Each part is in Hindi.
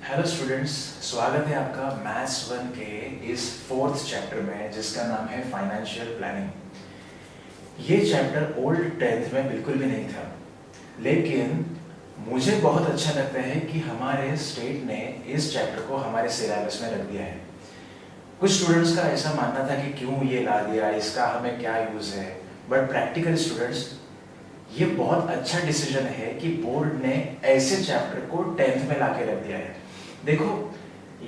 हेलो स्टूडेंट्स, स्वागत है आपका मैथ्स 1 के इस फोर्थ चैप्टर में जिसका नाम है फाइनेंशियल प्लानिंग। ये चैप्टर ओल्ड 10th में बिल्कुल भी नहीं था, लेकिन मुझे बहुत अच्छा लगता है कि हमारे स्टेट ने इस चैप्टर को हमारे सिलेबस में रख दिया है। कुछ स्टूडेंट्स का ऐसा मानना था कि क्यों ये ला दिया, इसका हमें क्या यूज़ है, बट प्रैक्टिकल स्टूडेंट्स ये बहुत अच्छा डिसीजन है कि बोर्ड ने ऐसे चैप्टर को 10th में लाके रख दिया है। देखो,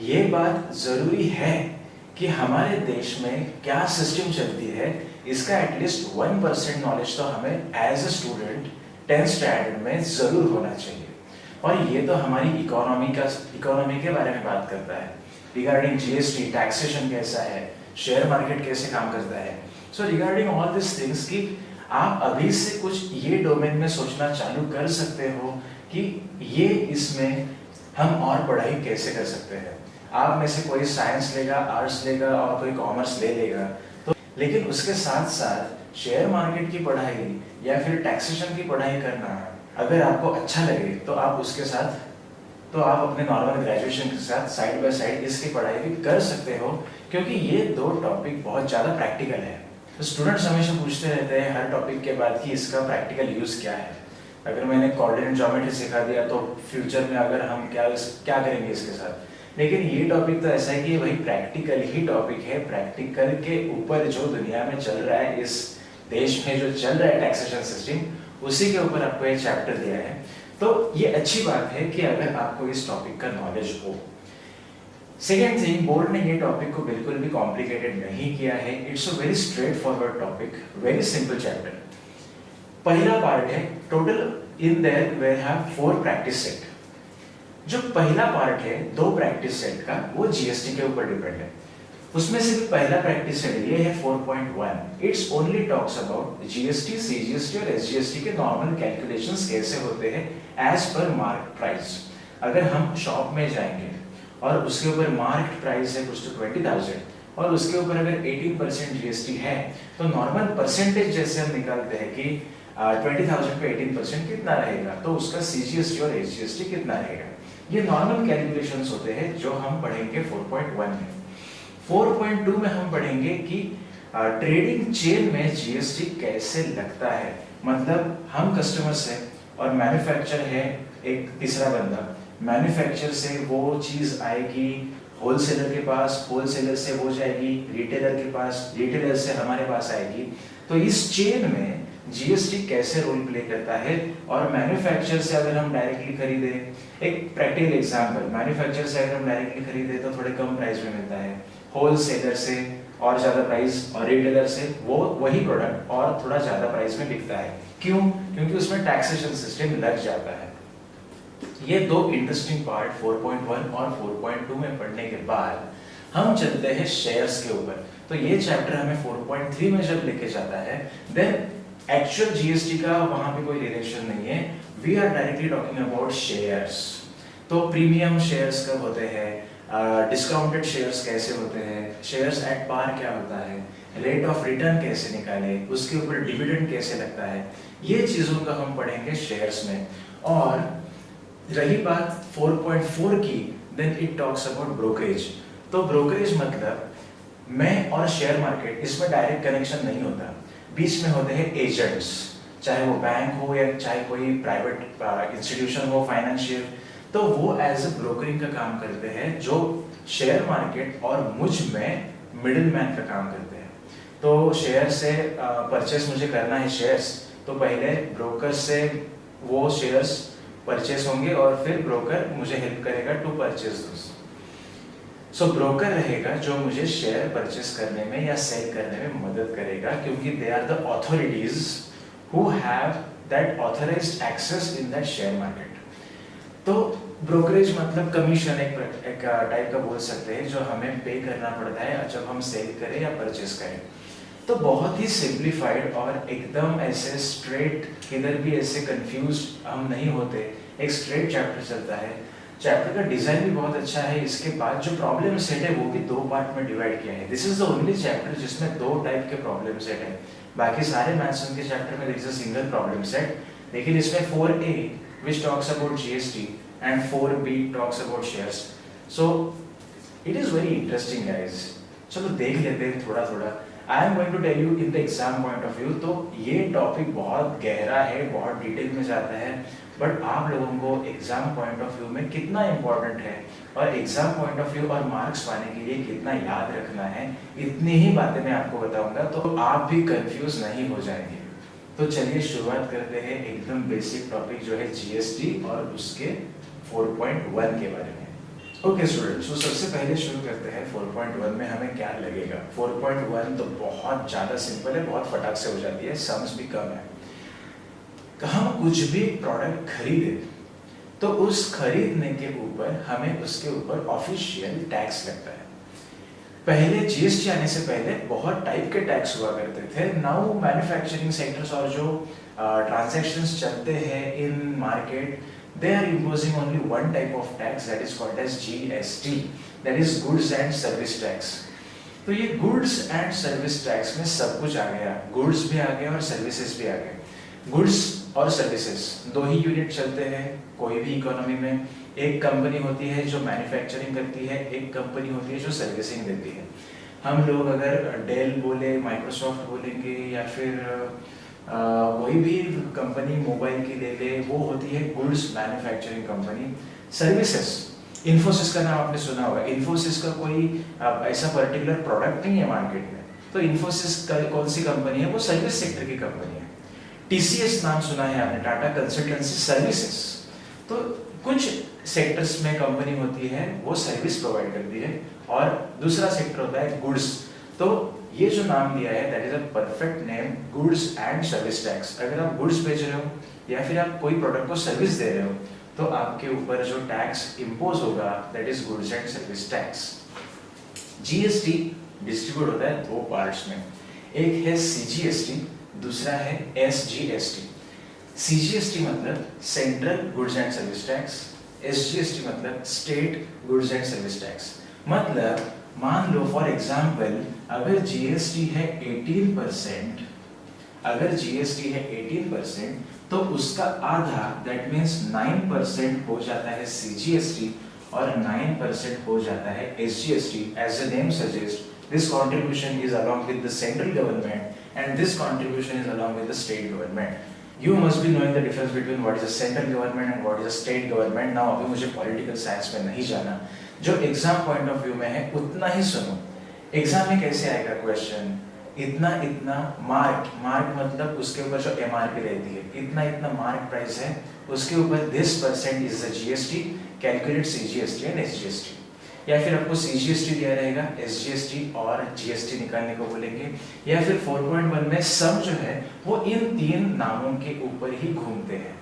ये बात जरूरी है कि हमारे देश में क्या सिस्टम चलती है इसका एटलीस्ट 1% नॉलेज तो हमें as a student 10th standard में जरूर होना चाहिए। और ये तो हमारी इकोनॉमी के बारे में बात करता है, रिगार्डिंग जीएसटी, टैक्सेशन कैसा है, शेयर मार्केट कैसे काम करता है। So regarding all this things की आप अभी से कुछ ये डोमेन में सोचना चालू कर सकते हो कि ये इसमें हम और पढ़ाई कैसे कर सकते हैं। आप में से कोई साइंस लेगा, आर्ट्स लेगा और कोई कॉमर्स ले लेगा, तो लेकिन उसके साथ साथ शेयर मार्केट की पढ़ाई या फिर टैक्सेशन की पढ़ाई करना अगर आपको अच्छा लगे तो आप उसके साथ तो आप अपने नॉर्मल ग्रेजुएशन के साथ साइड बाय साइड इसकी पढ़ाई भी कर सकते हो, क्योंकि ये दो टॉपिक बहुत ज़्यादा प्रैक्टिकल है। तो स्टूडेंट्स हमेशा पूछते रहते हैं हर टॉपिक के बाद कि इसका प्रैक्टिकल यूज़ क्या है। अगर मैंने कोऑर्डिनेट ज्योमेट्री सिखा दिया तो फ्यूचर में अगर हम क्या करेंगे इसके साथ। लेकिन ये टॉपिक तो ऐसा है कि वही प्रैक्टिकल ही टॉपिक है। प्रैक्टिकल के ऊपर जो दुनिया में चल रहा है, इस देश में जो चल रहा है टैक्सेशन सिस्टम, उसी के ऊपर आपको एक चैप्टर दिया है। तो ये अच्छी बात है कि अगर आपको इस टॉपिक का नॉलेज हो। सेकेंड थिंग, बोर्ड ने ये टॉपिक को बिल्कुल भी कॉम्प्लिकेटेड नहीं किया है। It's a very straight forward topic, very simple chapter. पहला पार्ट है total in their way have 4 practice set. जो पहला पार्ट है 2 प्रैक्टिस सेट का, वो जीएसटी के ऊपर डिपेंड है। उसमें से भी पहला प्रैक्टिस सेट ये है 4.1। It's only talks about GST, CGST और एसजीएसटी के नॉर्मल कैलकुलेशंस कैसे होते हैं एज पर मार्क प्राइस। अगर हम शॉप में जाएंगे और उसके ऊपर मार्क प्राइस है कुछ तो 20,000 और उसके ऊपर अगर 18% जीएसटी है, तो नॉर्मल परसेंटेज जैसे हम निकालते हैं कि 20,000 पे 18% कितना रहेगा, तो उसका सीजीएसटी और एसजीएसटी कितना रहेगा। ये नॉर्मल कैलकुलेशंस होते हैं जो हम पढ़ेंगे 4.1 में। 4.2 में हम पढ़ेंगे कि ट्रेडिंग चेन में जीएसटी कैसे लगता है। मतलब हम कस्टमर से और मैन्युफैक्चरर है एक तीसरा बंदा, मैन्युफैक्चरर से वो चीज आएगी होलसेलर के पास, होलसेलर से वो जाएगी रिटेलर के पास, रिटेलर से हमारे पास आएगी। तो इस चेन में जीएसटी कैसे रोल प्ले करता है। और मैन्युफैक्चरर से अगर हम डायरेक्टली खरीदे, एक प्रैक्टिकल एग्जांपल, मैन्युफैक्चरर से अगर हम डायरेक्टली खरीदे तो थोड़े कम प्राइस में मिलता है, होलसेलर से और ज्यादा प्राइस, और रिटेलर से वो वही प्रोडक्ट और थोड़ा ज्यादा प्राइस में बिकता है। क्यों? क्योंकि उसमें टैक्सेशन सिस्टम लग जाता है। ये 2 इंटरेस्टिंग पार्ट 4.1 और 4.2 में पढ़ने के बाद हम चलते हैं शेयर्स के ऊपर। तो ये चैप्टर हमें 4.3 में जब लेके जाता है, देन एक्चुअल जीएसटी का वहां पे कोई रिलेशन नहीं है। We are directly talking about shares. तो प्रीमियम शेयर्स कब होते हैं, डिस्काउंटेड शेयर्स कैसे होते हैं, शेयर्स एट पार क्या होता है, रेट ऑफ रिटर्न कैसे निकाले, उसके ऊपर डिविडेंड कैसे लगता है, ये चीजों का हम पढ़ेंगे शेयर्स में। और रही बात 4.4 की, then it talks about brokerage. तो ब्रोकरेज मतलब मैं और शेयर मार्केट, इसमें डायरेक्ट कनेक्शन नहीं होता, बीच में होते हैं एजेंट्स, चाहे वो बैंक हो या चाहे कोई प्राइवेट इंस्टीट्यूशन हो फाइनेंशियल। तो वो एज अ ब्रोकरिंग का काम करते हैं, जो शेयर मार्केट और मुझ में मिडिल मैन का काम करते हैं। तो शेयर से परचेस मुझे करना है शेयर्स, तो पहले ब्रोकर से वो शेयर्स परचेस होंगे और फिर ब्रोकर मुझे हेल्प करेगा to purchase those. So broker रहेगा जो मुझे शेयर परचेस करने में या सेल करने में मदद करेगा, क्योंकि they are the authorities who have that authorised access in that share market. तो ब्रोकरेज मतलब कमीशन एक टाइप का बोल सकते हैं, जो हमें पे करना पड़ता है जब हम सेल करें या परचेस करें। तो बहुत ही सिंप्लीफाइड और एकदम ऐसे स्ट्रेट, किधर भी ऐसे कंफ्यूज हम नहीं होते, एक स्ट्रेट चैप्टर चलता है। चैप्टर का डिजाइन भी बहुत अच्छा है। इसके बाद जो प्रॉब्लम सेट है वो भी 2 पार्ट में डिवाइड किया है। This is the only chapter जिसमें 2 टाइप के प्रॉब्लम सेट है। बाकी सारे मैथ्स के चैप्टर में there is a single problem set, लेकिन इसमें 4A which talks about GST and 4b talks about shares. So it is very interesting guys. चलो देख लेते हैं थोड़ा थोड़ा. I am going to tell you in the exam point of view. तो ये टॉपिक बहुत गहरा है, बहुत डिटेल में जाता है, बट आप लोगों को एग्जाम पॉइंट ऑफ व्यू में कितना इंपॉर्टेंट है और एग्जाम पॉइंट ऑफ व्यू और मार्क्स पाने के लिए कितना याद रखना है, इतनी ही बातें मैं आपको बताऊंगा, तो आप भी कंफ्यूज नहीं हो जाएंगे. तो चलिए शुरुआत करते हैं एकदम बेसिक टॉपिक जो है जीएसटी और उसके 4.1 के बारे में. ओके स्टूडेंट्स, तो सबसे पहले शुरू करते हैं 4.1 में हमें क्या लगेगा. 4.1 तो बहुत ज़्यादा सिंपल है, बहुत फटाक से हो जाती है, सम्स भी कम है. हम कुछ भी प्रोडक्ट खरीदे तो उस खरीदने के ऊपर हमें उसके ऊपर ऑफिशियल टैक्स लगता है. पहले जीएसटी आने से पहले बहुत टाइप के टैक्स हुआ करते थे. नाउ मैन्युफैक्चरिंग सेक्टर्स और जो ट्रांजैक्शंस चलते हैं इन market, they are imposing only one type of tax, that is called as GST, that is goods and service tax. तो ये goods and service tax में सब कुछ आ गया, goods भी आ गया और services भी आ गए. goods और सर्विसेज दो ही यूनिट चलते हैं कोई भी इकोनॉमी में. एक कंपनी होती है जो मैन्युफैक्चरिंग करती है, एक कंपनी होती है जो सर्विसिंग देती है. हम लोग अगर डेल बोले, माइक्रोसॉफ्ट बोलेंगे, या फिर कोई भी कंपनी मोबाइल की ले ले, वो होती है goods manufacturing company. Services, Infosys का नाम आपने सुना होगा. इन्फोसिस का कोई ऐसा पर्टिकुलर प्रोडक्ट नहीं है मार्केट में, तो इन्फोसिस कौन सी कंपनी है, वो सर्विस सेक्टर की कंपनी है. टीसीएस नाम सुना है आपने, टाटा कंसल्टेंसी सर्विसेज. तो कुछ सेक्टर्स में कंपनी होती है वो सर्विस प्रोवाइड करती है, और दूसरा सेक्टर होता है गुड्स. तो ये जो नाम दिया है that is a perfect name, goods and service tax. अगर आप गुड्स बेच रहे हो या फिर आप कोई प्रोडक्ट को सर्विस दे रहे हो तो आपके ऊपर जो टैक्स इंपोज होगा that is goods and service tax. GST distribute होता है दो पार्ट्स में, एक है सीजीएसटी, दूसरा है एसजीएसटी. सीजीएसटी मतलब central goods and service tax, SGST मतलब state goods and service tax. मतलब मान लो फॉर एग्जांपल अगर जीएसटी है 18%, अगर जीएसटी है 18% तो उसका आधा दैट मींस 9% हो जाता है सीजीएसटी और 9% हो जाता है SGST. As the name suggest, this contribution is along with the central government and this contribution is along with the state government. You must be knowing the difference between what is a central government and what is a state government. Now अभी मुझे political science में नहीं जाना, जो एग्जाम पॉइंट ऑफ व्यू में है उतना ही सुनो. एग्जाम में कैसे आएगा क्वेश्चन, इतना इतना मार्क, मार्क मतलब उसके ऊपर जो एमआरपी रहती है, इतना इतना मार्क प्राइस है, उसके ऊपर this percent is the GST, calculate CGST and SGST. या फिर आपको सीजीएसटी दिया रहेगा, एसजीएसटी और जीएसटी निकालने को बोलेंगे, या फिर 4.1 में सब जो है वो इन तीन नामों के ऊपर ही घूमते हैं.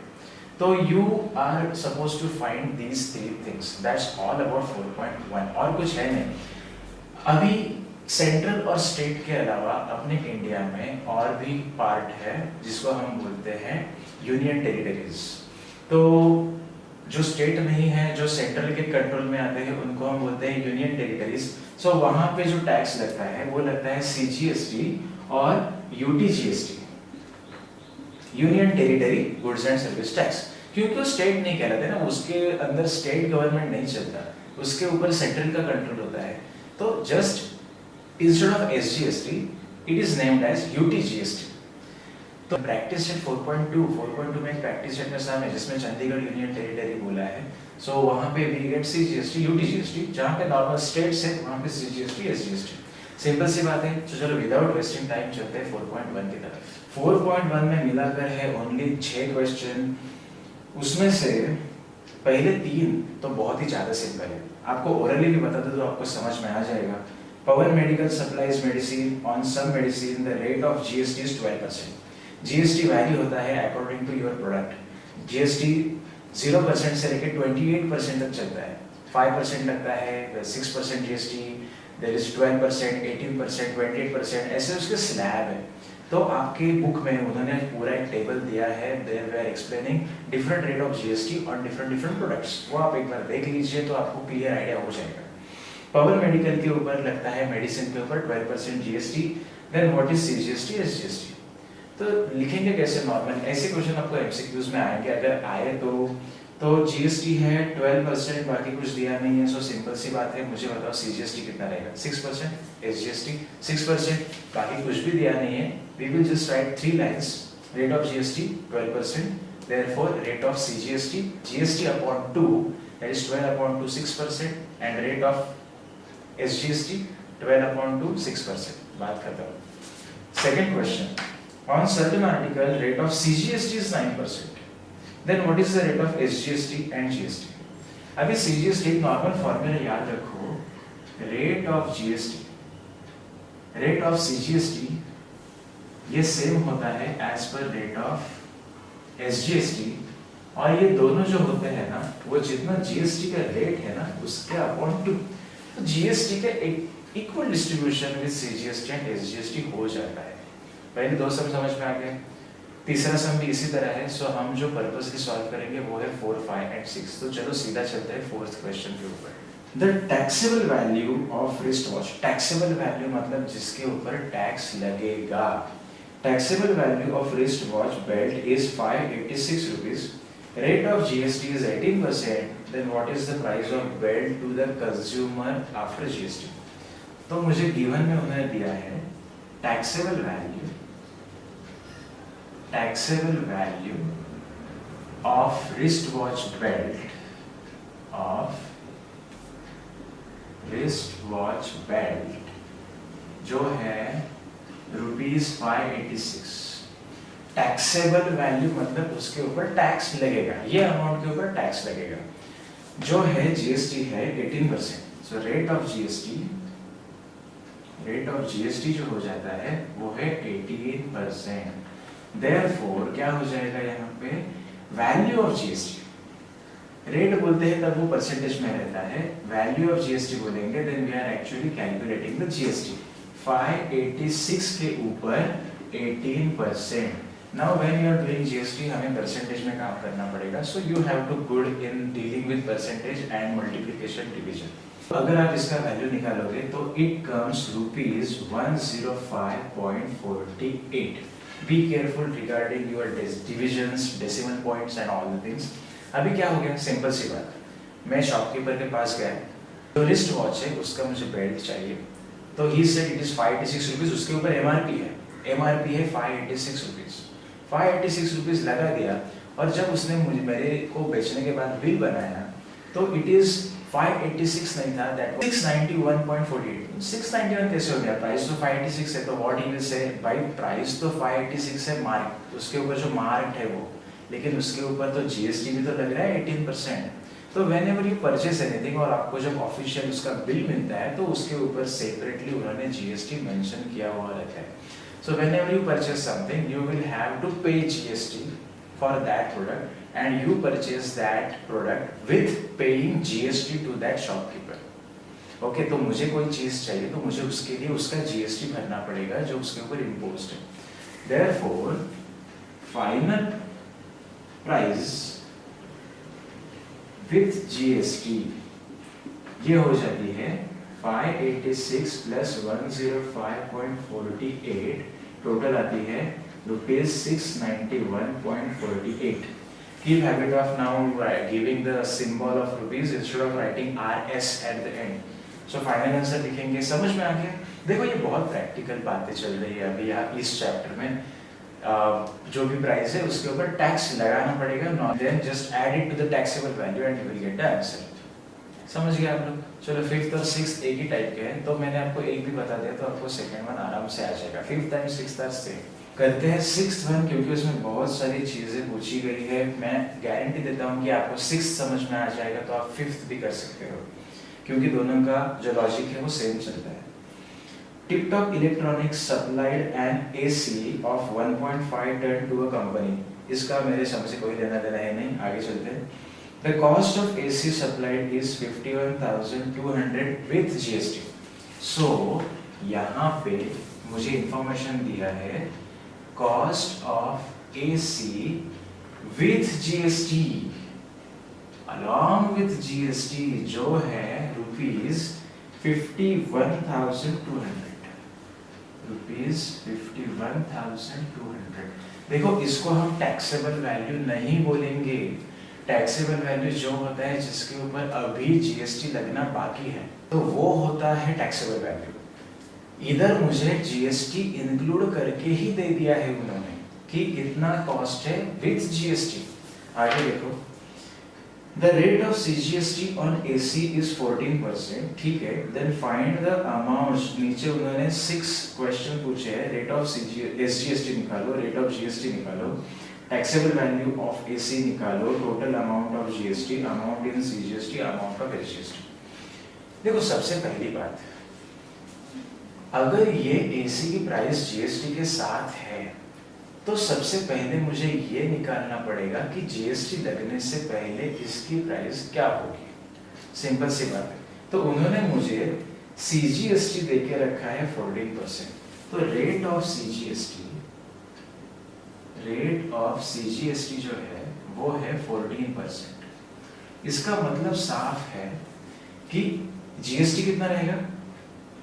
तो you are suppose to find these three things, that's all about 4.1. और कुछ है नहीं. अभी सेंट्रल और स्टेट के अलावा अपने इंडिया में और भी पार्ट है जिसको हम बोलते हैं यूनियन टेरिटरीज. तो जो स्टेट नहीं है, जो सेंट्रल के कंट्रोल में आते हैं, उनको हम बोलते हैं यूनियन टेरिटरीज. सो वहां पे जो टैक्स लगता है वो लगता है सीजीएसटी और UTGST, union territory goods and service tax. क्योंकि वो स्टेट नहीं कहलाते ना, उसके अंदर स्टेट गवर्नमेंट नहीं चलता, उसके ऊपर सेंट्रल का कंट्रोल होता है. तो just instead of SGST it is named as UTGST. तो प्रैक्टिस सेट 4.2 में प्रैक्टिस सेट में शामिल है जिसमें चंडीगढ़ यूनियन टेरिटरी बोला है. सो वहां पे वी गेट सीजीएसटी, यूटीजीएसटी. जहां पे नॉर्मल स्टेट्स है वहां पे सीजीएसटी, एसजीएसटी. सिंपल सी बात है. तो चलो विदाउट वेस्टिंग टाइम चलते हैं 4.1 की तरफ. 4.1 में मिलाकर है ओनली 6 क्वेश्चन. उसमें से पहले 3 तो बहुत ही ज्यादा सिंपल है, आपको ओरली भी बता दो तो आपको समझ में आ जाएगा. Pawan medical supplies medicine on some medicine the rate of GST is 12%. GST value होता है according to your product. GST 0% से लेकर 28% तक चलता है. 5% लगता है, 6% जीएसटी, देयर इज 12%, 18%, 28%, ऐसे उसके स्लैब है. तो आपके बुक में उन्होंने पूरा एक टेबल दिया है, there we are explaining different rate of GST on different products. वो आप एक बार देख लीजिए तो आपको क्लियर आइडिया हो जाएगा. पवन मेडिकल के ऊपर लगता है मेडिसिन के ऊपर 12% GST. Then what is CGST, SGST. तो लिखेंगे कैसे नॉर्मल, ऐसे क्वेश्चन आपको एमसीक्यूज में आएंगे. अगर आए तो तो जीएसटी है 12%, बाकी कुछ दिया नहीं है, सो सिंपल सी बात है, मुझे बताओ सीजीएसटी कितना रहेगा? 6%, एसजीएसटी 6%, बाकी कुछ भी दिया नहीं है। We will just write 3 lines, rate of GST 12%, therefore rate of CGST, GST upon 2, that is 12 upon 2 6%, and rate of SGST 12 upon 2 6%. बात खत्म। Second question, on certain article rate of CGST is 9%. Then what is the rate of SGST and GST? अभी CGST एक नॉर्मल फॉर्मूला याद रखो, rate of GST, rate of CGST ये सेम होता है as per rate of SGST, और ये दोनों जो होते हैं ना, वो जितना GST का रेट है ना उसके अपॉन 2, तो GST का एक equal distribution with CGST and SGST हो जाता है। पहले दो सम समझ में आ गए, तीसरा सम भी इसी तरह है। सो हम जो पर्पसली सॉल्व करेंगे वो है 4, 5 एंड 6। तो चलो सीधा चलते हैं फोर्थ क्वेश्चन के ऊपर। The taxable value of wrist watch, taxable value मतलब जिसके ऊपर टैक्स लगेगा। Taxable value of wristwatch belt is 586 rupees. Rate of GST is 18%. Then what is the price of belt to the consumer after GST? तो मुझे given में उन्होंने दिया है taxable value of wristwatch belt जो है ₹586। टैक्सेबल वैल्यू मतलब उसके ऊपर टैक्स लगेगा, ये अमाउंट के ऊपर टैक्स लगेगा, जो है जीएसटी है 18%। सो रेट ऑफ जीएसटी जो हो जाता है वो है 18%। देयरफॉर क्या हो जाएगा यहाँ पे, वैल्यू ऑफ जीएसटी, रेट बोलते हैं तब वो परसेंटेज में रहता है, वैल्यू ऑफ जीएसटी बोलेंगे then we are actually calculating the GST. 586 के ऊपर 18%। Now when you are doing GST हमें परसेंटेज में काम करना पड़ेगा, so you have to good in dealing with percentage and multiplication division। अगर आप इसका वैल्यू निकालोगे तो it comes ₹105.48। Be careful regarding your divisions, decimal points and all the things। अभी क्या हो गया, सिंपल सी बात, मैं शॉपकीपर के पास गया, जो रिस्ट वॉच है उसका मुझे बेल्ट चाहिए, तो he said it is 586 rupees, उसके ऊपर MRP है 586 rupees, 586 rupees लगा दिया, और जब उसने मुझे मेरे को बेचने के बाद बिल बनाया तो it is 586 नहीं था, that 691.48। 691 कैसे हो गया, प्राइस तो 586 है, तो what he will say, भाई प्राइस तो 586 है, मार्क उसके ऊपर जो मार्क है वो, लेकिन उसके ऊपर तो जीएसटी भी तो लग रहा है 18%। तो whenever you purchase anything और आपको जब ऑफिशियल उसका बिल मिलता है तो उसके ऊपर सेपरेटली उन्होंने जीएसटी मेंशन किया हुआ रहता है। So whenever you purchase something, you will have to pay GST for that product and you purchase that product with paying GST to that shopkeeper। Okay, तो मुझे कोई चीज चाहिए तो मुझे उसके लिए उसका जीएसटी भरना पड़ेगा जो उसके ऊपर इम्पोज्ड है। Therefore, final price with GST ये हो जाती है 586 plus 105.48, टोटल आती है ₹691.48। Keep habit of now giving the symbol of rupees instead of writing RS at the end। So final answer लिखेंगे, समझ में आ गया? देखो ये बहुत प्रैक्टिकल बातें चल रही है अभी आप इस चैप्टर में, जो भी प्राइस है उसके ऊपर टैक्स लगाना पड़ेगा, then just add it to the taxable value and you will get the answer. समझ गए आप लोग? चलो फिफ्थ और सिक्स्थ एक ही टाइप के हैं, तो मैंने आपको एक भी बता दिया तो आपको सेकंड वन आराम से आ जाएगा। Fifth and sixth are same. करते हैं सिक्स्थ वन, क्योंकि उसमें बहुत सारी चीजें पूछी गई है, मैं गारंटी देता हूँ कि आपको सिक्स्थ समझ में आ जाएगा तो आप फिफ्थ भी कर सकते हो, क्योंकि दोनों का जो लॉजिक है वो सेम चलता है। TikTok Electronics supplied an AC of 1.5 ton to a company। इसका मेरे समझ से कोई लेना देना है नहीं, आगे चलते हैं। The cost of AC supplied is 51,200 with GST। So यहाँ पे मुझे इंफॉर्मेशन दिया है cost of AC with GST along with GST जो है ₹51,200। ₹51,200। देखो इसको हम टैक्सेबल वैल्यू नहीं बोलेंगे, टैक्सेबल वैल्यू जो होता है जिसके ऊपर अभी जीएसटी लगना बाकी है, तो वो होता है टैक्सेबल वैल्यू। इधर मुझे जीएसटी इंक्लूड करके ही दे दिया है उन्होंने कि इतना कॉस्ट है विथ जीएसटी। आगे देखो, the rate of CGST on AC is 14%, ठीक है। देन फाइंड द अमाउंट, नीचे उन्होंने 6 क्वेश्चन पूछे हैं। रेट ऑफ एसजीएसटी निकालो, रेट ऑफ जीएसटी निकालो, टैक्सेबल वैल्यू ऑफ एसी निकालो, total amount of GST, amount in CGST, amount of SGST. देखो सबसे पहली बात, अगर ये एसी की प्राइस जीएसटी के साथ है तो सबसे पहले मुझे ये निकालना पड़ेगा कि जीएसटी लगने से पहले इसकी प्राइस क्या होगी। सिंपल सी बात है। तो उन्होंने मुझे सीजीएसटी देके रखा है 14%, तो रेट ऑफ सीजीएसटी जो है वो है 14%। इसका मतलब साफ है कि जीएसटी कितना रहेगा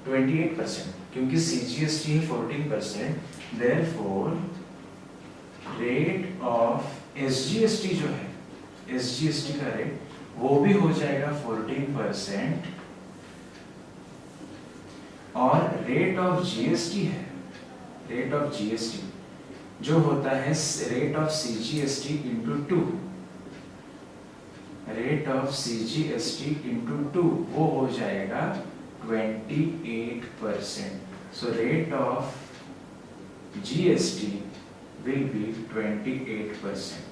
28%, क्योंकि सीजीएसटी है 14%। देयरफॉर रेट ऑफ एसजीएसटी जो है, एसजीएसटी का रेट वो भी हो जाएगा 14%, और रेट ऑफ जीएसटी है, रेट ऑफ जीएसटी जो होता है rate of CGST into 2, rate of CGST into 2 वो हो जाएगा 28%. So rate of GST will be 28%.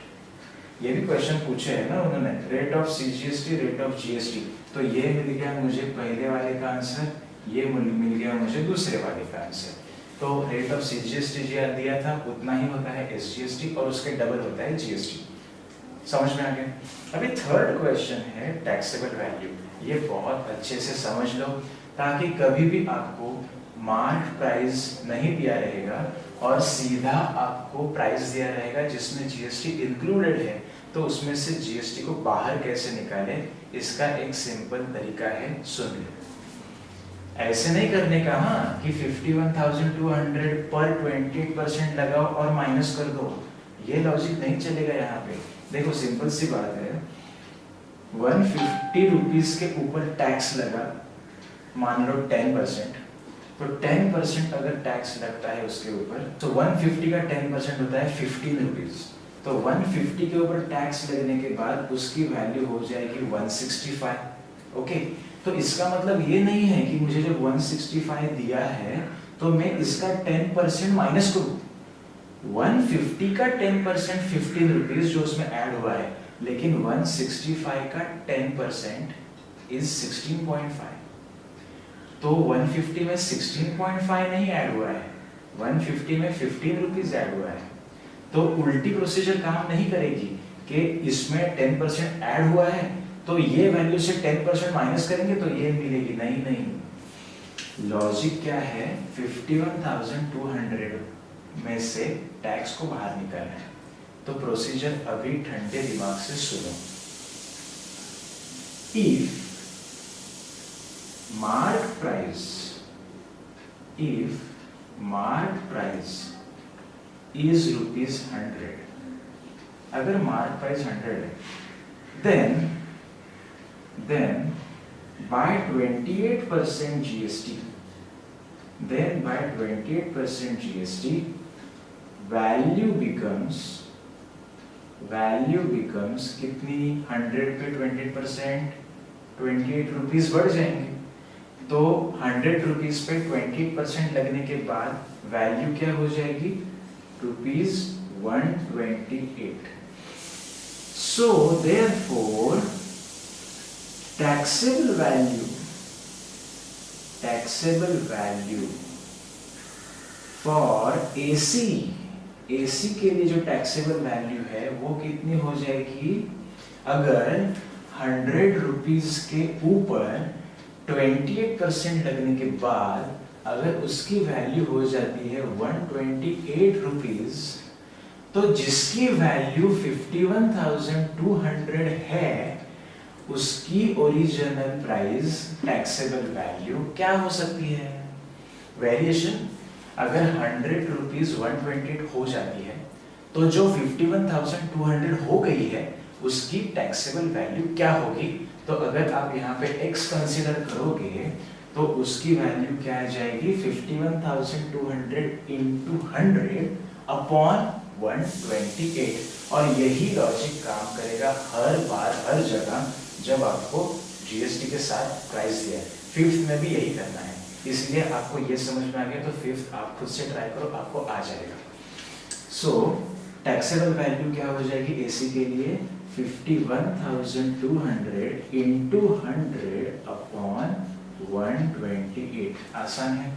ये भी क्वेश्चन पूछे है ना उन्होंने, rate of CGST, rate of GST. तो ये मिल गया मुझे पहले वाले का आंसर, ये मिल गया मुझे दूसरे वाले का आंसर। तो रेट ऑफ सीजीएसटी जो दिया था उतना ही होता है एसजीएसटी, और उसके डबल होता है जीएसटी। समझ में आ गया? अभी थर्ड क्वेश्चन है टैक्सेबल वैल्यू। ये बहुत अच्छे से समझ लो, ताकि कभी भी आपको मार्क प्राइस नहीं दिया रहेगा और सीधा आपको प्राइस दिया रहेगा जिसमें जीएसटी इंक्लूडेड है, तो उसमें से जीएसटी को बाहर कैसे निकालें, इसका एक सिंपल तरीका है, सुन लो। ऐसे नहीं करने का हाँ कि 51,200 पर 28% लगाओ और माइनस कर दो, ये लॉजिक नहीं चलेगा यहाँ पे। देखो सिंपल सी बात है, 150 रुपीज के ऊपर टैक्स लगा, मान लो 10%, तो 10% अगर टैक्स लगता है उसके ऊपर, तो 150 का 10% होता है 15 रुपीज। तो 150 के ऊपर टैक्स लगने के बाद उसकी वैल्यू हो जाएगी 165। ओके, तो इसका मतलब ये नहीं है कि मुझे जब 165 दिया है तो मैं इसका 10% माइनस करूं। 150 का 10% 15 रुपीज जो उसमें ऐड हुआ है, लेकिन 165 का 10% इज 16.5। तो 150 में 16.5 नहीं ऐड हुआ है, 150 में 15 रुपीज ऐड हुआ है। तो उल्टी प्रोसीजर काम नहीं करेगी कि इसमें 10% ऐड हुआ है तो ये वैल्यू से 10% माइनस करेंगे तो ये मिलेगी, नहीं नहीं। लॉजिक क्या है, 51,200 में से टैक्स को बाहर निकालना है। तो प्रोसीजर अभी ठंडे दिमाग से सुनो। If mark price is rupees 100, अगर mark price 100 है, then by 28% GST, value becomes कितनी, 100 पे 20%, 28 रुपीज बढ़ जाएंगे। तो 100 रुपीज पे 20% लगने के बाद वैल्यू क्या हो जाएगी, ₹128। So therefore taxable value for AC के लिए जो टैक्सेबल वैल्यू है वो कितनी हो जाएगी, अगर 100 रुपीज के ऊपर 28% लगने के बाद अगर उसकी वैल्यू हो जाती है 128 रुपीज, तो जिसकी वैल्यू 51,200 है उसकी ओरिजिनल प्राइस टैक्सेबल वैल्यू क्या हो सकती है, वेरिएशन। अगर 100 रुपीज 128 हो जाती है तो जो 51,200 हो गई है उसकी टैक्सेबल वैल्यू क्या होगी। तो अगर आप यहाँ पे x कंसीडर करोगे तो उसकी वैल्यू क्या आ जाएगी 51,200 इंटू 100 अपॉन 128। और यही लॉजिक काम करेगा हर बार हर जगह जब आपको जीएसटी के साथ प्राइस दिया है। फिफ्थ में भी यही करना है, इसलिए आपको ये समझ में आ गया तो फिफ्थ आप खुद से ट्राई करो, आपको आ जाएगा। सो टैक्सेबल वैल्यू क्या हो जाएगी एसी के लिए 51,200 इंटू 100 अपॉन 128। आसान है,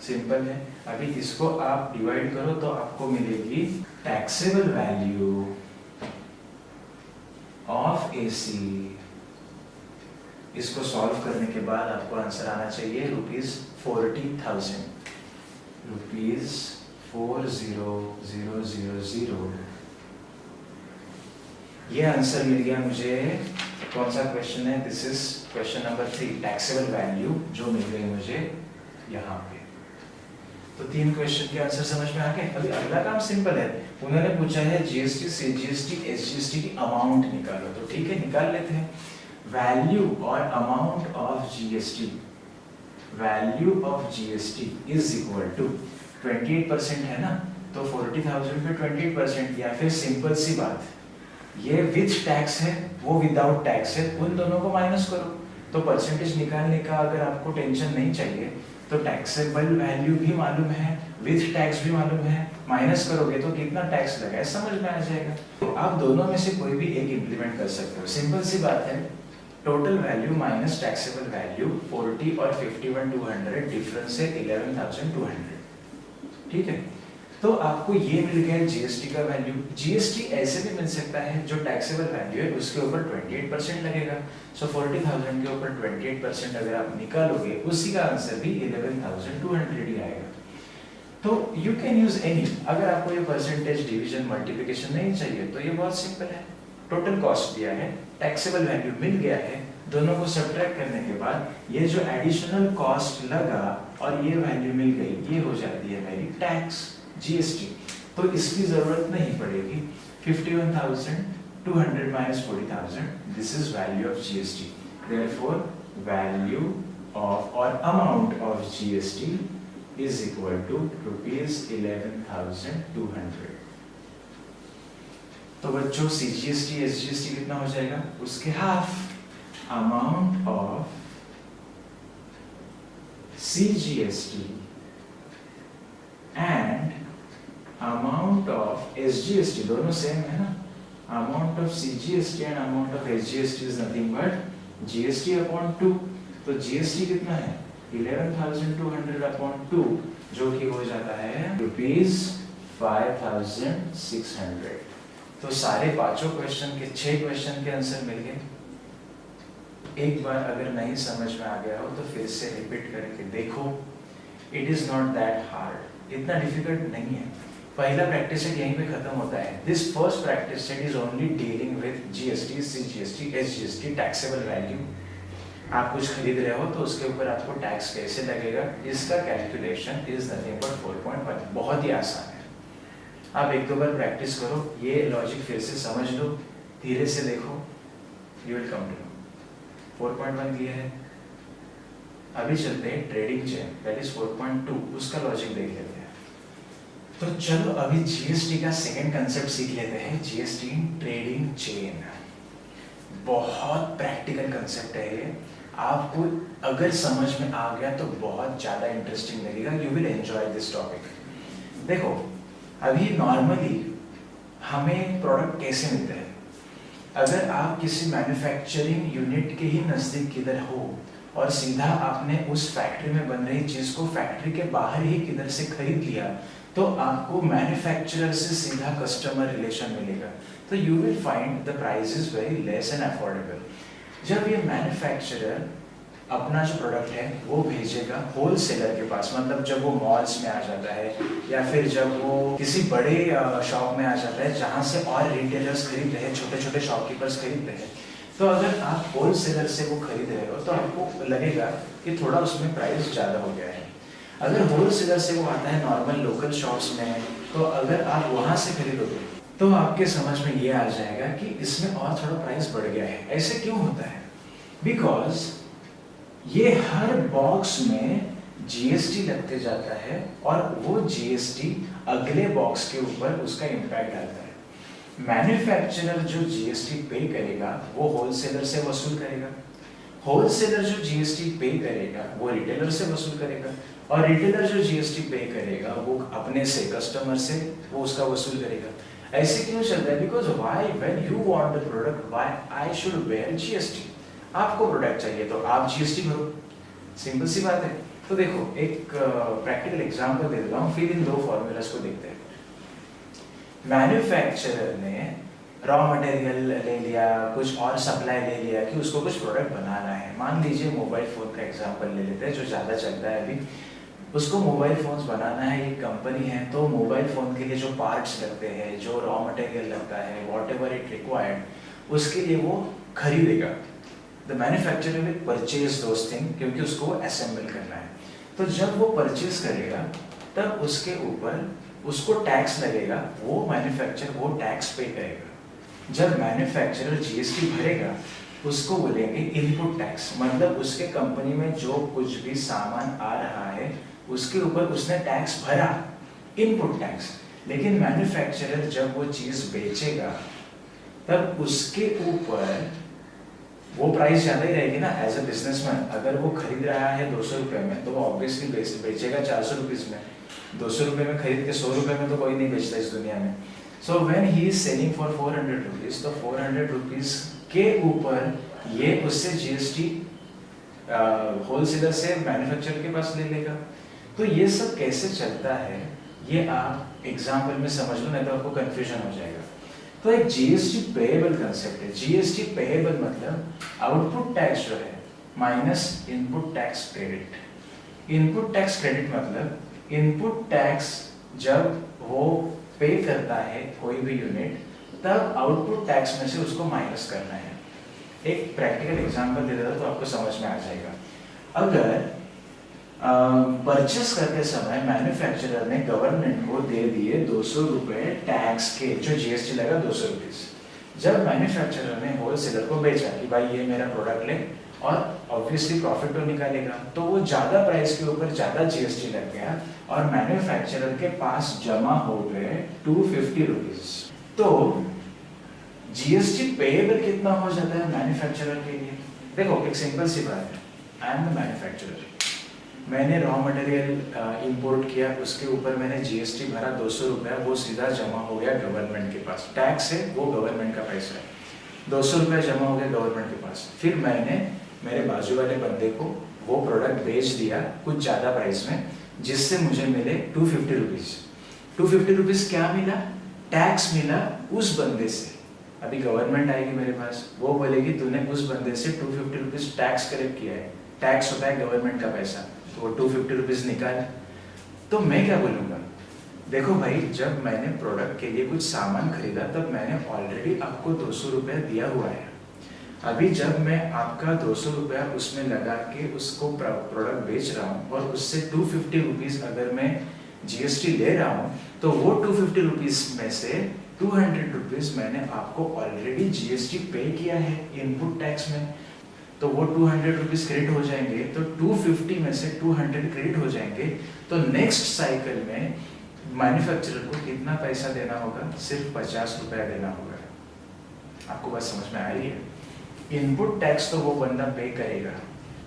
सिंपल है। अभी इसको आप डिवाइड करो तो आपको मिलेगी टैक्सेबल वैल्यू ऑफ एसी। इसको सॉल्व करने के बाद आपको आंसर आना चाहिए ₹40,000, ₹40,000। ये आंसर मिल गया मुझे। कौन सा क्वेश्चन है? This is question number 3, taxable value जो मिल गई मुझे यहाँ पे। तो 3 क्वेश्चन के आंसर समझ में आ गए। अभी अगला काम सिंपल है, उन्होंने पूछा है जीएसटी से जीएसटी एसजीएसटी की अमाउंट निकालो। तो ठीक है, निकाल लेते हैं। वैल्यू और amount of GST, value of GST is equal to 28% है ना, तो 40,000 पे 28%, या फिर सिंपल सी बात, ये विथ टैक्स है वो विदाउट टैक्स है, उन दोनों को माइनस करो। तो परसेंटेज निकालने का अगर आपको टेंशन नहीं चाहिए तो टैक्सेबल वैल्यू भी मालूम है, विथ टैक्स भी मालूम है, माइनस करोगे तो कितना टैक्स लगा है समझ में आ जाएगा। तो आप दोनों में से कोई भी एक इंप्लीमेंट कर सकते हो, सिंपल सी बात है। Total value minus taxable value 40 और 51,200, डिफरेंस है 11,200। ठीक है, तो आपको ये मिल गया जीएसटी का वैल्यू। जीएसटी ऐसे भी मिल सकता है, जो टैक्सेबल वैल्यू है उसके ऊपर 28% लगेगा। सो 40,000 के ऊपर 28% अगर आप निकालोगे, उसी का आंसर भी 11,200 ही आएगा। तो यू कैन यूज एनी। अगर आपको ये परसेंटेज डिवीजन मल्टीप्लिकेशन नहीं चाहिए तो ये बहुत सिंपल है। टोटल कॉस्ट दिया है, टैक्सेबल वैल्यू मिल गया है, दोनों को सब्ट्रैक्ट करने के बाद ये जो एडिशनल कॉस्ट लगा और ये वैल्यू मिल गई, ये हो जाती है मेरी टैक्स जीएसटी। तो इसकी जरूरत नहीं पड़ेगी। 51,200 minus 40,000, this is value of GST. Therefore, value of or amount of GST is equal to ₹11,200. तो बच्चों CGST SGST कितना हो जाएगा? उसके half. Amount of CGST and amount of SGST, दोनों सेम है ना। Amount of CGST and amount of SGST is nothing but GST upon 2। तो GST कितना है? 11,200 अपॉन 2, जो कि हो जाता है ₹5,600। तो सारे पांचों क्वेश्चन के 6 क्वेश्चन के आंसर मिल गए। एक बार अगर नहीं समझ में आ गया हो तो फिर से रिपीट करके देखो। It is not that hard, इतना डिफिकल्ट नहीं है। पहला प्रैक्टिस सेट यहीं पे खत्म होता है। This first practice set is only dealing with GST, CGST, SGST, taxable value. आप कुछ खरीद रहे हो तो उसके ऊपर आपको टैक्स कैसे लगेगा, इसका कैलकुलेशन इज नथिंग बट 4.1। बहुत ही आसान है। आप एक दो बार प्रैक्टिस करो, ये लॉजिक फिर से समझ लो, धीरे से देखो, you will come to know. 4.1 clear है। अभी चलते हैं ट्रेडिंग चेन, दैट इज 4.2, उसका लॉजिक देख लेते हैं। तो चलो अभी जीएसटी का सेकंड कंसेप्ट सीख लेते हैं, जीएसटी ट्रेडिंग चेन। बहुत प्रैक्टिकल कंसेप्ट है ये। आपको अगर समझ में आ गया तो बहुत ज्यादा इंटरेस्टिंग लगेगा, you will enjoy this topic. देखो अभी नॉर्मली हमें प्रोडक्ट कैसे मिलते हैं? अगर आप किसी मैन्युफैक्चरिंग यूनिट के ही नजदीक किधर हो और सीधा आपने उस फैक्ट्री में बन रही चीज को फैक्ट्री के बाहर ही किधर से खरीद लिया, तो आपको मैन्युफैक्चरर से सीधा कस्टमर रिलेशन मिलेगा। तो you will find the price is very less and affordable. जब ये मैन्युफैक्चरर अपना जो प्रोडक्ट है वो भेजेगा होलसेलर के पास, मतलब जब वो मॉल्स में आ जाता है या फिर जब वो किसी बड़े शॉप में आ जाता है जहाँ से और रिटेलर्स खरीद रहे हैं, छोटे छोटे शॉपकीपर्स खरीद रहे हैं, तो अगर आप होलसेलर से वो खरीद रहे हो तो आपको लगेगा कि थोड़ा उसमें प्राइस ज़्यादा हो गया है। अगर होलसेलर से वो आता है नॉर्मल लोकल शॉप्स में, तो अगर आप वहाँ से खरीदोगे तो आपके समझ में ये आ जाएगा कि इसमें और थोड़ा प्राइस बढ़ गया है। ऐसे क्यों होता है? बिकॉज ये हर बॉक्स में जीएसटी लगते जाता है और वो जीएसटी अगले बॉक्स के ऊपर उसका इम्पैक्ट डालता है। मैन्युफैक्चरर जो जीएसटी पे करेगा वो होलसेलर से वसूल करेगा, होलसेलर जो जीएसटी पे करेगा वो रिटेलर से वसूल करेगा, और रिटेलर जो जीएसटी पे करेगा वो अपने से कस्टमर से वो उसका वसूल करेगा। ऐसे क्यों चलता है? Because why when you want the product why I should bear GST. आपको प्रोडक्ट चाहिए तो आप जीएसटी भरो, सिंपल सी बात है। तो देखो एक प्रैक्टिकल एग्जांपल दे देता हूँ, फिर इन दो फॉर्मूलाज को देखते हैं। मैन्युफैक्चरर ने रॉ मटेरियल ले लिया, कुछ और सप्लाई ले लिया कि उसको कुछ प्रोडक्ट बनाना है। मान लीजिए मोबाइल फोन का एग्जांपल ले लेते हैं जो ज़्यादा चलता है अभी। उसको मोबाइल फोन्स बनाना है, एक कंपनी है, तो मोबाइल फोन के लिए जो पार्ट्स लगते हैं, जो रॉ मटेरियल लगता है, वॉट एवर इट रिक्वायर्ड, उसके लिए वो खरीदेगा। The manufacturer will purchase those thing, क्योंकि उसको असेंबल करना है। तो जब वो परचेज करेगा तब उसके ऊपर उसको टैक्स लगेगा, वो मैन्युफैक्चरर वो टैक्स पे करेगा। जब मैन्युफैक्चरर जीएसटी भरेगा उसको बोलेंगे इनपुट टैक्स, मतलब उसके कंपनी में जो कुछ भी सामान आ रहा है उसके ऊपर उसने टैक्स भरा, इनपुट टैक्स। लेकिन मैन्युफैक्चरर जब वो चीज बेचेगा तब उसके ऊपर वो प्राइस ज्यादा ही रहेगी ना। एज अ बिजनेसमैन अगर वो खरीद रहा है 200 रुपए में तो वो ऑब्वियसली बेचेगा 400 रुपीज में। 200 रुपए में खरीद के 100 रुपए में तो कोई नहीं बेचता इस दुनिया में। So when he is selling for 400 rupees, तो 400 रुपीज के ऊपर ये उससे जीएसटी होलसेलर से मैन्युफैक्चरर के पास ले लेगा। तो ये सब कैसे चलता है ये आप एग्जाम्पल में समझ लो, नहीं तो आपको कंफ्यूजन हो जाएगा। तो एक जीएसटी पेएबल कंसेप्ट है। जीएसटी पेएबल मतलब आउटपुट टैक्स जो है minus input tax credit. Input tax credit मतलब इनपुट टैक्स जब वो पे करता है कोई भी यूनिट, तब आउटपुट टैक्स में से उसको माइनस करना है। एक प्रैक्टिकल एग्जांपल दे देता तो आपको समझ में आ जाएगा। अगर परचेस करते समय मैन्युफैक्चरर ने गवर्नमेंट को दे दिए 200 रुपए टैक्स के, जो जीएसटी लगा 200 रुपीज। जब मैन्युफैक्चरर ने होलसेलर को बेचा कि भाई ये मेरा प्रोडक्ट ले, और ऑब्वियसली प्रॉफिट तो निकालेगा, तो वो ज्यादा प्राइस के ऊपर ज्यादा जीएसटी लग गया और मैन्युफैक्चरर के पास जमा हो गए 250 रुपीज। तो जीएसटी पेएबल कितना हो जाता है मैन्युफैक्चरर के लिए? देखो एक सिंपल सी बात है, आई एम द मैन्युफैक्चरर, मैंने रॉ मटेरियल इंपोर्ट किया, उसके ऊपर मैंने जीएसटी भरा 200 रुपया, वो सीधा जमा हो गया गवर्नमेंट के पास। टैक्स है वो गवर्नमेंट का पैसा है, 200 रुपया जमा हो गया गवर्नमेंट के पास। फिर मैंने मेरे बाजू वाले बंदे को वो प्रोडक्ट बेच दिया कुछ ज़्यादा प्राइस में, जिससे मुझे मिले 250 रुपीज़। 250 रुपीज़ क्या मिला? टैक्स मिला उस बंदे से। अभी गवर्नमेंट आएगी मेरे पास, वो बोलेगी तूने उस बंदे से 250 रुपीज़ टैक्स कलेक्ट किया है। टैक्स होता है गवर्नमेंट का पैसा, तो वो 250 रुपीज़ निकाल। तो मैं क्या बोलूँगा? देखो भाई, जब मैंने प्रोडक्ट के लिए कुछ सामान खरीदा तब मैंने ऑलरेडी आपको 200 रुपया दिया हुआ है। अभी जब मैं आपका 200 रुपया उसमें लगा के उसको प्रोडक्ट बेच रहा हूँ और उससे 250 रुपीज़ अगर मैं जीएसटी ले रहा हूँ, तो वो 250 रुपीज़ में से 200 रुपीज़ मैंने आपको ऑलरेडी जीएसटी पे किया है इनपुट टैक्स में। तो वो 200 रुपीज़ क्रेडिट हो जाएंगे, तो 250 में से 200 क्रेडिट हो जाएंगे। तो नेक्स्ट साइकिल में मैन्युफैक्चरर को कितना पैसा देना होगा? सिर्फ 50 रुपया देना होगा। आपको बात समझ में आ रही है? इनपुट टैक्स तो वो बंदा पे करेगा,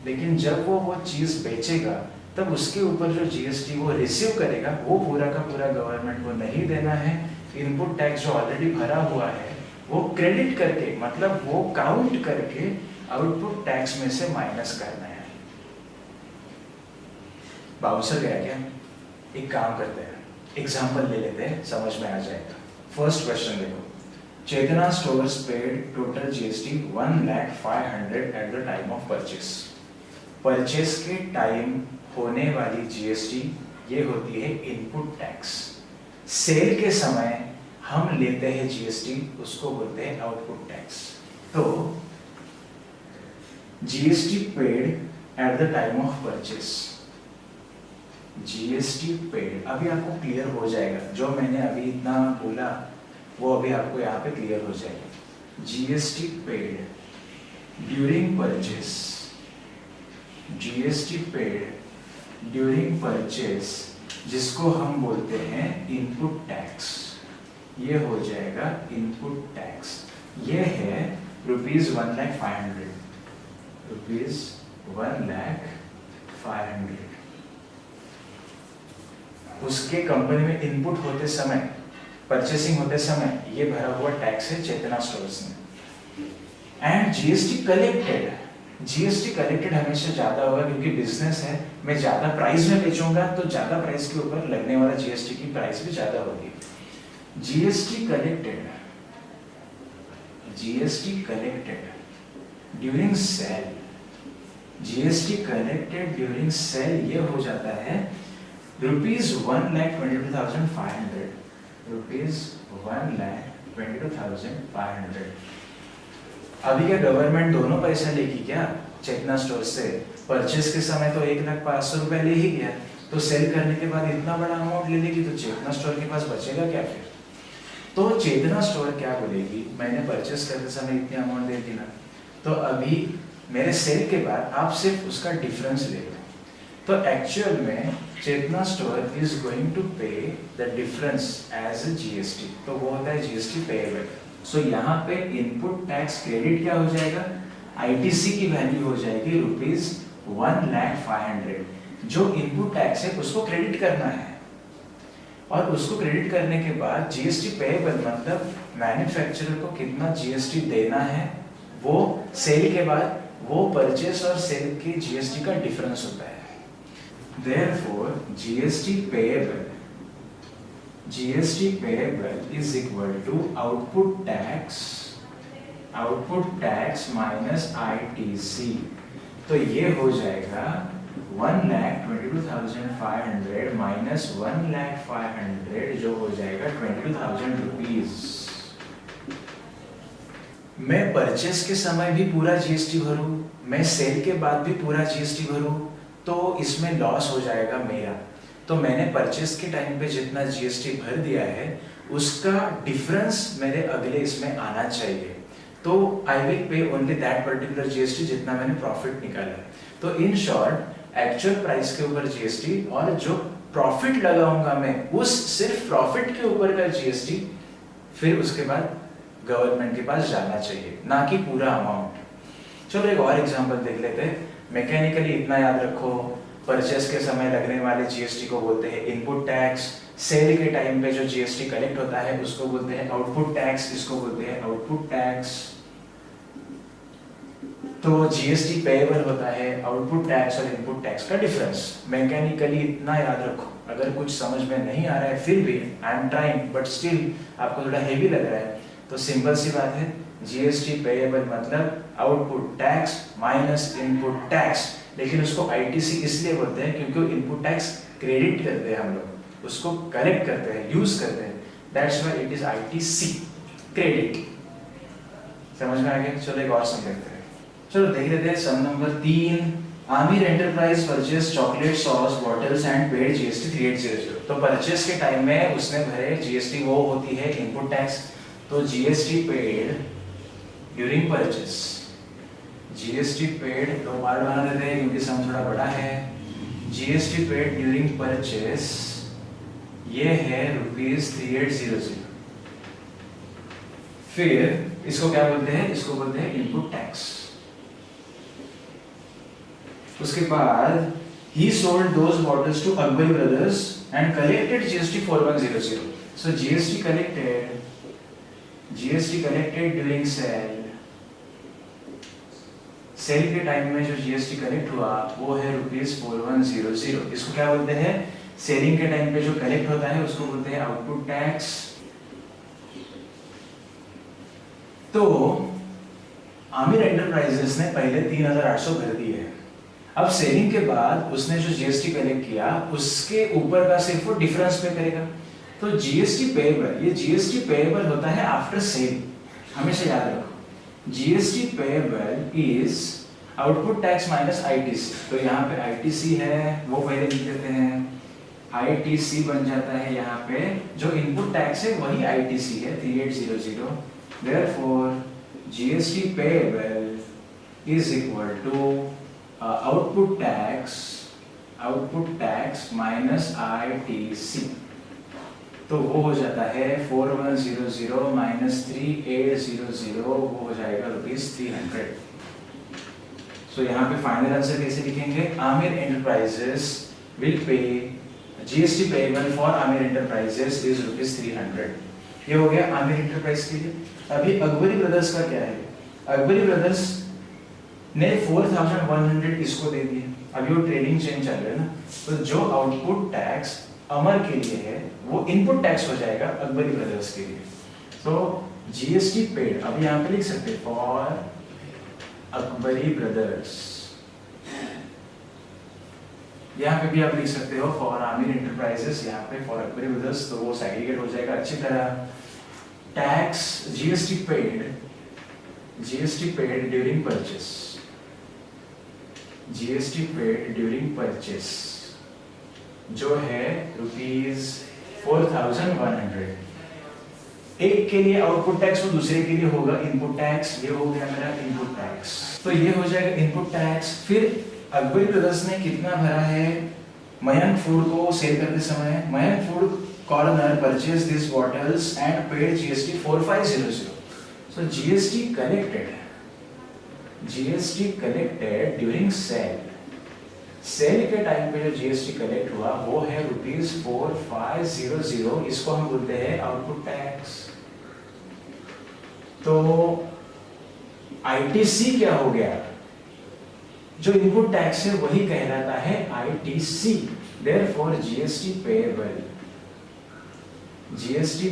लेकिन जब वो चीज़ बेचेगा तब उसके ऊपर जो जीएसटी वो रिसीव करेगा वो पूरा का पूरा गवर्नमेंट को नहीं देना है। इनपुट टैक्स जो ऑलरेडी भरा हुआ है वो क्रेडिट करके, मतलब वो काउंट करके आउटपुट टैक्स में से माइनस करना है। बाउंसर गया क्या? एक काम करते हैं, एग्जाम्पल ले लेते हैं, समझ में आ जाएगा। फर्स्ट क्वेश्चन देखो, Chetna stores paid total GST 1,05,000 at the time of purchase. Purchase के टाइम होने वाली जीएसटी ये होती है इनपुट टैक्स। सेल के समय हम लेते हैं जीएसटी, उसको बोलते हैं आउटपुट टैक्स। तो GST paid eight the time of purchase, GST paid, अभी आपको क्लियर हो जाएगा। जो मैंने अभी इतना बोला वो अभी आपको यहाँ पे क्लियर हो जाएगा। GST paid during purchase, GST paid during purchase जिसको हम बोलते हैं इनपुट टैक्स, ये हो जाएगा इनपुट टैक्स। ये है ₹1,05,000, ₹1,05,000। उसके कंपनी में इनपुट होते समय, परचेसिंग होते समय ये भरा हुआ टैक्स है चेतना स्टोर्स में। And GST collected, GST collected हमेशा ज्यादा होगा क्योंकि बिजनेस है, मैं ज्यादा प्राइस में बेचूंगा तो ज्यादा प्राइस के ऊपर लगने वाला जीएसटी की प्राइस भी ज्यादा होगी। GST collected, GST collected during sale, GST collected during sale ये हो जाता है ₹1,22,500, ₹1,22,500। अभी क्या गवर्नमेंट दोनों पैसा लेगी क्या चेतना स्टोर से? परचेस के समय तो ₹1,05,000 ले ही गया, तो सेल करने के बाद इतना बड़ा अमाउंट ले लेगी तो चेतना स्टोर के पास बचेगा क्या फिर? तो चेतना स्टोर क्या बोलेगी, मैंने परचेस करते समय इतनी अमाउंट दे दी ना, तो अभी मेरे सेल के बाद आप सिर्फ उसका डिफरेंस ले लो। तो एक्चुअल में Chetna store is going to pay the difference as a GST, तो वो होता है जीएसटी पेएबल। सो यहाँ पे इनपुट टैक्स क्रेडिट क्या हो जाएगा, आईटीसी की वैल्यू हो जाएगी ₹1,05,000। जो इनपुट टैक्स है उसको क्रेडिट करना है, और उसको क्रेडिट करने के बाद जीएसटी पेएबल मतलब मैन्युफैक्चरर को कितना जीएसटी देना है, वो सेल के बाद वो परचेस और सेल के जीएसटी का डिफरेंस होता है। Therefore, GST payable is equal to output tax minus ITC। तो ये हो जाएगा 1,22,500 minus 1,05,000 जो हो जाएगा ₹22,000। मैं परचेस के समय भी पूरा जीएसटी भरूं, मैं सेल के बाद भी पूरा जीएसटी भरूं, तो इसमें लॉस हो जाएगा मेरा। तो मैंने परचेस के टाइम पे जितना जीएसटी भर दिया है उसका डिफरेंस मेरे अगले इसमें आना चाहिए। तो I will pay only that particular GST जितना मैंने प्रॉफिट निकाला। तो इन शॉर्ट एक्चुअल प्राइस के ऊपर जीएसटी और जो प्रॉफिट लगाऊंगा मैं उस सिर्फ प्रॉफिट के ऊपर का जीएसटी फिर उसके बाद गवर्नमेंट के पास जाना चाहिए, ना कि पूरा अमाउंट। चलो एक और एग्जांपल देख लेते हैं। मैकेनिकली इतना याद रखो, परचेस के समय लगने वाले जीएसटी को बोलते हैं इनपुट टैक्स, सेल के टाइम पे जो जीएसटी कलेक्ट होता है उसको बोलते हैं आउटपुट टैक्स, इसको बोलते हैं आउटपुट टैक्स। तो जीएसटी पेएबल होता है आउटपुट टैक्स और इनपुट टैक्स का डिफरेंस। मैकेनिकली इतना याद रखो, अगर कुछ समझ में नहीं आ रहा है फिर भी I am trying but still आपको थोड़ा हेवी लग रहा है, तो सिंपल सी बात है, जीएसटी पेएबल मतलब output tax minus input tax. लेकिन उसको आईटीसी इसलिए बोलते हैं क्योंकि इनपुट टैक्स क्रेडिट करते हैं, हम लोग उसको कलेक्ट करते हैं, यूज करते हैं, that's why it is ITC credit. समझ में आ गया? चलो एक और सम देखते हैं। चलो देख लेते हैं sum number 3। Aamir enterprise purchase chocolate sauce bottles and paid GST 3800। तो परचेस के टाइम में उसने भरे जीएसटी, वो होती है इनपुट टैक्स। तो GST paid during purchase, GST paid दो पार्ट बना देते हैं क्योंकि सम थोड़ा बड़ा है। जीएसटी पेड ड्यूरिंग परचेस ये है ₹3800। फिर इसको क्या बोलते हैं, इसको बोलते हैं इनपुट टैक्स। उसके बाद he sold those bottles to Akbari Brothers and collected GST 4100. So GST collected during sale, sale के टाइम में जो जीएसटी कलेक्ट हुआ वो है ₹4100। इसको क्या बोलते हैं, सेलिंग के टाइम पे जो कलेक्ट होता है उसको बोलते हैं आउटपुट टैक्स। तो आमिर एंटरप्राइजेस ने पहले 3800 भर दिए, अब सेलिंग के बाद उसने जो जीएसटी कलेक्ट किया उसके ऊपर का सिर्फ वो डिफरेंस पे करेगा। तो जीएसटी पेएबल, ये जीएसटी पेएबल होता है आफ्टर सेल, हमेशा याद रखो। GST payable is output tax minus ITC. तो यहाँ पे आईटीसी है वो पहले लिख देते हैं, ITC बन जाता है यहाँ पे, जो इनपुट टैक्स है वही ITC है 3800। Therefore GST payable is equal to output tax minus ITC। तो वो हो जाता है 4100 माइनस 3800, वो हो जाएगा ₹300। सो यहाँ पे फाइनल आंसर कैसे लिखेंगे? Aamir enterprises will pay GST payable for Aamir enterprises is ₹300। ये हो गया आमिर एंटरप्राइज के लिए। अभी अकबरी ब्रदर्स का क्या है? अकबरी ब्रदर्स ने 4100 इसको दे दिए। अभी वो ट्रेडिंग चेन चल रहा है ना, तो जो आउटपुट टैक्स अमर के लिए है वो इनपुट टैक्स हो जाएगा अकबरी ब्रदर्स के लिए। तो GST पेड, अब यहाँ पे लिख सकते हैं फॉर अकबरी ब्रदर्स, यहाँ पे भी आप लिख सकते हो फॉर आमिर एंटरप्राइजेस, यहाँ पे फॉर अकबरी ब्रदर्स, तो वो सेग्रीगेट हो जाएगा अच्छी तरह। Tax GST paid during purchase, GST paid during purchase जो है ₹4100। एक के लिए आउटपुट टैक्स और दूसरे के लिए होगा इनपुट टैक्स। ये हो गया मेरा इनपुट टैक्स, तो ये हो जाएगा इनपुट टैक्स। फिर अकबरी ब्रदर्स ने कितना भरा है मयंक फूड को सेल करते समय? Mayank food corner purchase this bottles and paid GST 4500। So GST collected during sale, sale के टाइम पे जो GST कलेक्ट हुआ वो है ₹4500, इसको हम बोलते हैं आउटपुट टैक्स। तो ITC क्या हो गया? जो इनपुट टैक्स है वही कहलाता है ITC। Therefore GST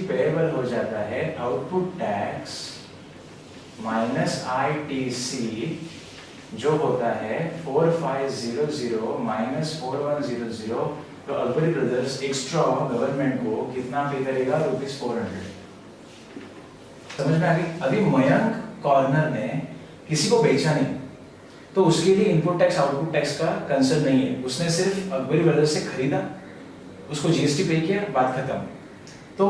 पेएबल हो जाता है आउटपुट टैक्स माइनस ITC, जो होता है 4500 माइनस 4100। तो अकबरी ब्रदर्स एक्स्ट्रा गवर्नमेंट को कितना पे करेगा? ₹400। समझ में आ गई? अभी मयंक कॉर्नर ने किसी को बेचा नहीं, तो उसके लिए इनपुट टैक्स आउटपुट टैक्स का कंसर्न नहीं है। उसने सिर्फ अकबरी ब्रदर्स से खरीदा, उसको GST पे किया, बात खत्म। तो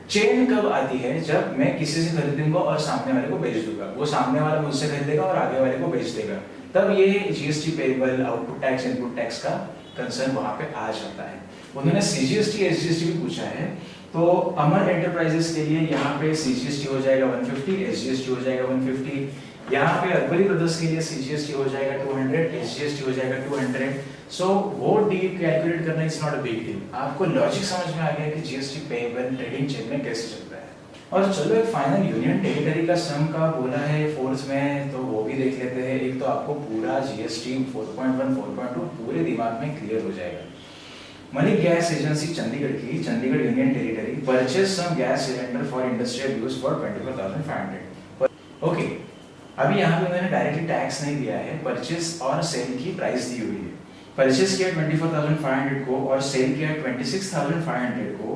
चेन कब आती है? जब मैं किसी से खरीदूंगा और सामने वाले को बेच दूंगा, वो सामने वाला मुझसे खरीदेगा और आगे वाले को बेच देगा, तब ये GST payable output tax input tax का कंसर्न वहां पे आ जाता है। उन्होंने CGST SGST भी पूछा है, तो अमर एंटरप्राइजेस के लिए यहाँ पे CGST हो जाएगा 150, SGST हो जाएगा 150। यहाँ पे अकबरी ब्रदर्स के लिए CGST हो जाएगा 200, SGST हो जाएगा 200। सो वो डीप कैलकुलेट करना is not a big deal. आपको लॉजिक समझ में आ गया कि GST पेएबल ट्रेडिंग चेन में कैसे चलता है। और चलो एक फाइनल यूनियन टेरिटरी का सम का बोला है फोर्थ में, तो वो भी देख लेते हैं। एक तो आपको पूरा GST 4.1 4.2 पूरे दिमाग में क्लियर हो जाएगा। मलिक गैस एजेंसी चंडीगढ़ की, Chandigarh union territory purchase some gas cylinder for industrial use for 24,500। Okay, अभी यहाँ पे उन्होंने डायरेक्टली टैक्स नहीं दिया है, परचेज और सेल की प्राइस दी हुई है। परचेज किया 24,500 को और सेल किया 26,500 को।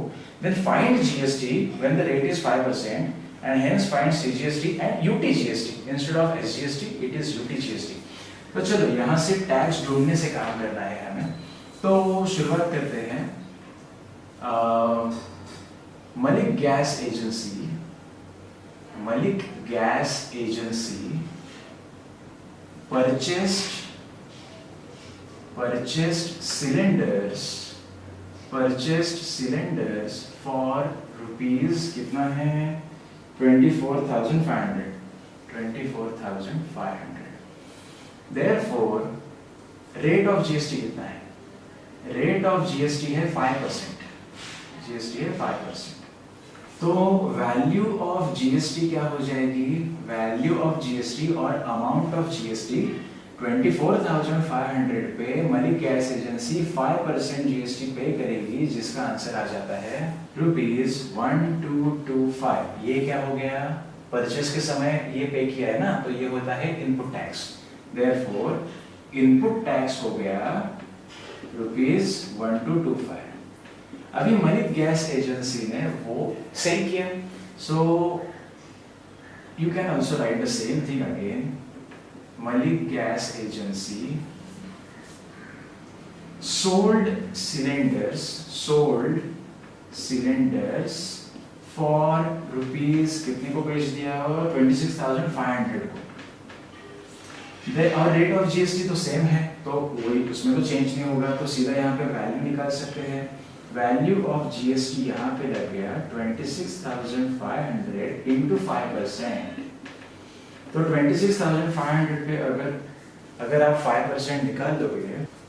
Then find GST when the rate is 5% and hence find CGST and UT GST instead of SGST, it is UT GST। तो चलो यहाँ से टैक्स ढूंढने से काम करना है हमें। तो शुरुआत करते हैं। Malik gas agency purchased cylinders for rupees कितना है? 24,500। Therefore rate of GST कितना है? Rate of GST है 5%। GST है 5%। तो वैल्यू ऑफ GST क्या हो जाएगी? वैल्यू ऑफ GST और अमाउंट ऑफ GST 24,500 पे मलिक गैस एजेंसी 5% GST पे करेगी, जिसका आंसर आ जाता है ₹1225। ये क्या हो गया? परचेस के समय ये पे किया है ना, तो ये होता है input tax. Therefore input tax हो गया ₹1225। अभी मलिक गैस एजेंसी ने वो सेल किया, so you can also right the same thing again. Malik Gas Agency sold cylinders for rupees कितने को बेच दिया हो, 26,500 को। और रेट ऑफ जीएसटी तो सेम है, तो वही उसमें तो चेंज नहीं होगा, तो सीधा यहाँ पे वैल्यू निकाल सकते हैं। वैल्यू ऑफ जीएसटी यहाँ पे लग गया 26,500 इंटू 5%। तो 26,500 पे अगर आप 5% निकाल दोगे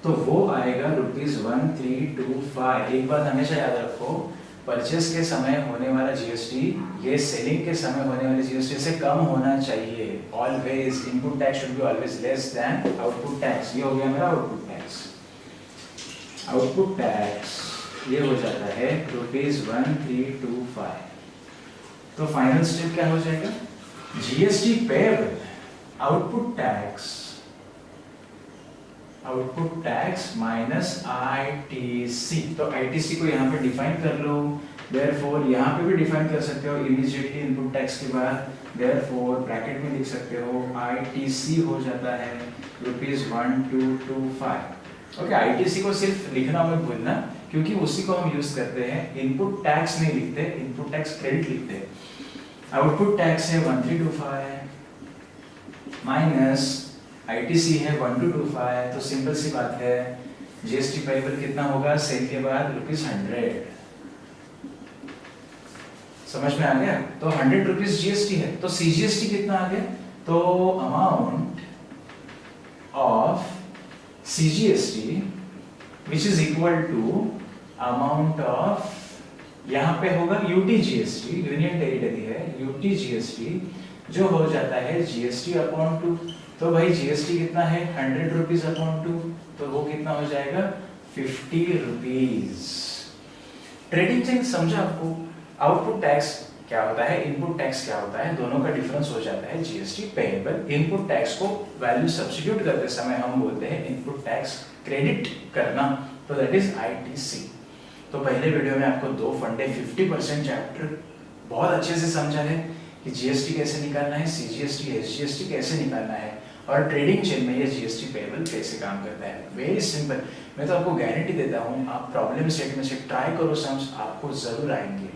तो वो आएगा ₹1325। एक बात हमेशा याद रखो, परचेस के समय होने वाला जीएसटी ये सेलिंग के समय होने वाले जीएसटी से कम होना चाहिए। Always input tax should be always less than output tax. ये हो गया मेरा आउटपुट टैक्स। आउटपुट टैक्स ये हो जाता है ₹1325। तो फाइनल स्टेप क्या हो जाएगा, GST payable output tax minus ITC. तो आईटीसी को यहाँ पे डिफाइन कर लो, देयरफॉर यहाँ पे भी डिफाइन कर सकते हो इमीडिएटली इनपुट टैक्स के बाद, देयरफॉर ब्रैकेट में लिख सकते हो आईटीसी हो जाता है ₹1225। ओके, आईटीसी को सिर्फ लिखना मत भूलना, क्योंकि उसी को हम यूज करते हैं, इनपुट टैक्स नहीं लिखते, इनपुट टैक्स क्रेडिट लिखते हैं। आउटपुट टैक्स है 1325 माइनस आईटीसी है 1225। तो सिंपल सी बात है, जीएसटी पेएबल कितना होगा सेल के बाद ₹100। समझ में आ गया? तो ₹100 जीएसटी है, तो सीजीएसटी कितना आ गया, तो amount of CGST which is equal to amount of, यहाँ पे होगा यूटीजीएसटी, यूनियन टेरिटरी है, यूटीजीएसटी जो हो जाता है जीएसटी अपॉन 2। तो भाई जीएसटी कितना है, ₹100 अपॉन 2, तो वो कितना हो जाएगा ₹50। ट्रेडिंग चेंज समझा आपको? आउटपुट टैक्स क्या होता है, इनपुट टैक्स क्या होता है, दोनों का डिफरेंस हो जाता है जीएसटी पेएबल। इनपुट टैक्स को वैल्यू सब्स्टिट्यूट करते समय हम बोलते हैं इनपुट टैक्स क्रेडिट करना, तो दैट इज आईटीसी। तो पहले वीडियो में आपको 2 फंडे 50% चैप्टर बहुत अच्छे से समझा है कि जीएसटी कैसे निकालना है, सीजीएसटी एसजीएसटी कैसे निकालना है, और ट्रेडिंग चेन में ये जीएसटी पेएबल कैसे काम करता है। Very simple. मैं तो आपको गारंटी देता हूँ, आप प्रॉब्लम सेट में से ट्राई करो सम्स, आपको जरूर आएंगे।